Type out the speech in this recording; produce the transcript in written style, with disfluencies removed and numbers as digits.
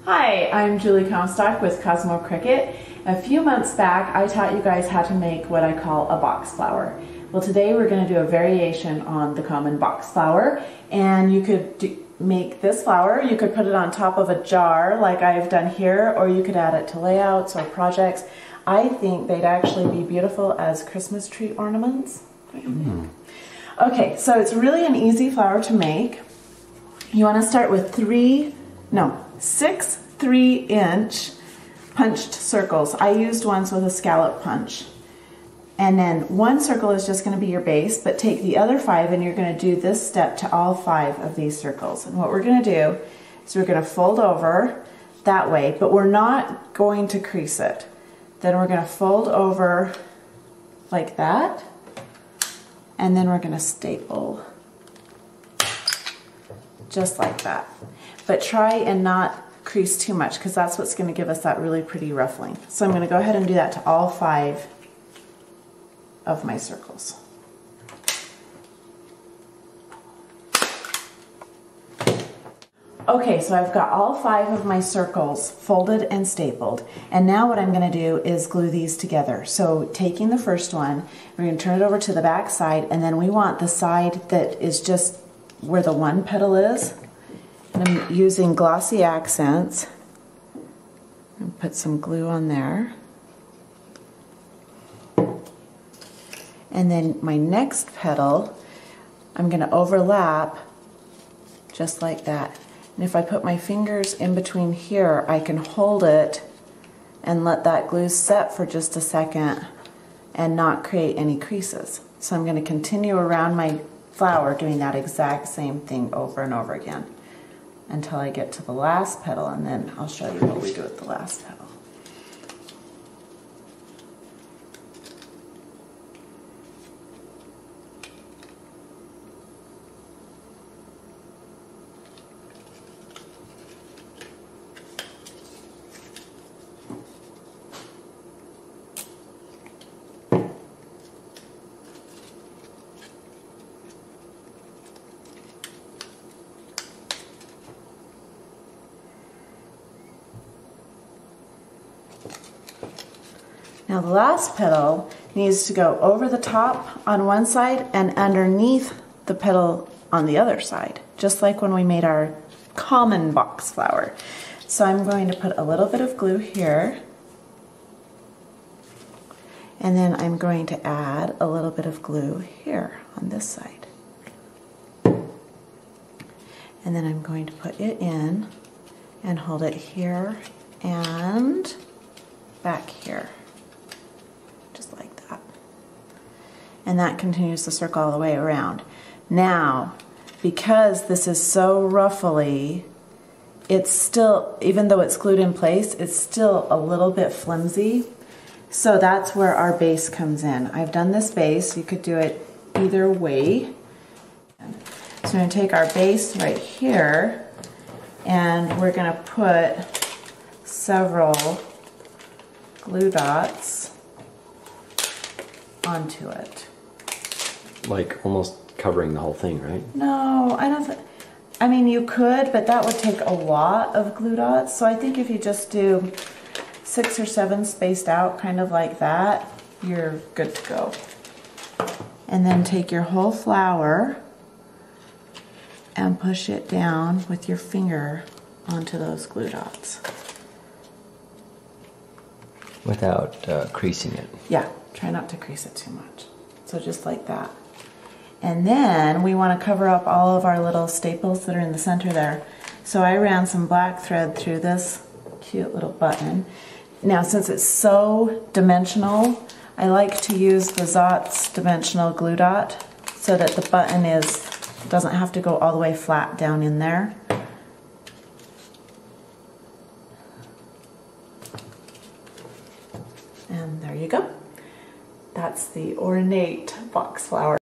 Hi, I'm Julie Comstock with Cosmo Cricket. A few months back I taught you guys how to make what I call a box flower. Well, today we're going to do a variation on the common box flower, and you could make this flower. You could put it on top of a jar like I've done here, or you could add it to layouts or projects. I think they'd actually be beautiful as Christmas tree ornaments. Okay, so it's really an easy flower to make. You want to start with 6 3-inch punched circles. I used ones with a scallop punch. And then one circle is just going to be your base, but take the other 5 and you're going to do this step to all 5 of these circles. And what we're going to do is we're going to fold over that way, but we're not going to crease it. Then we're going to fold over like that, and then we're going to staple just like that. But try and not crease too much, because that's what's going to give us that really pretty ruffling. So I'm going to go ahead and do that to all 5 of my circles. Okay, so I've got all 5 of my circles folded and stapled, and now what I'm going to do is glue these together. So taking the first one, we're going to turn it over to the back side, and then we want the side that is just where the one petal is. And I'm using glossy accents and put some glue on there. And then my next petal, I'm going to overlap just like that. And if I put my fingers in between here, I can hold it and let that glue set for just a second and not create any creases. So I'm going to continue around my flower doing that exact same thing over and over again until I get to the last petal, and then I'll show you what we do with the last petal. Now the last petal needs to go over the top on one side and underneath the petal on the other side, just like when we made our common box flower. So I'm going to put a little bit of glue here, and then I'm going to add a little bit of glue here on this side. And then I'm going to put it in and hold it here and back here. Just like that. And that continues the circle all the way around. Now, because this is so ruffly, it's still, even though it's glued in place, it's still a little bit flimsy. So that's where our base comes in. I've done this base. You could do it either way. So we're going to take our base right here, and we're going to put several glue dots onto it. Like almost covering the whole thing, right? No, I don't think, I mean you could, but that would take a lot of glue dots. So I think if you just do 6 or 7 spaced out, kind of like that, you're good to go. And then take your whole flower and push it down with your finger onto those glue dots. Without creasing it. Yeah, try not to crease it too much. So just like that. And then we want to cover up all of our little staples that are in the center there. So I ran some black thread through this cute little button. Now since it's so dimensional, I like to use the Zot's dimensional glue dot so that the button doesn't have to go all the way flat down in there. And there you go. That's the Ornate box flower.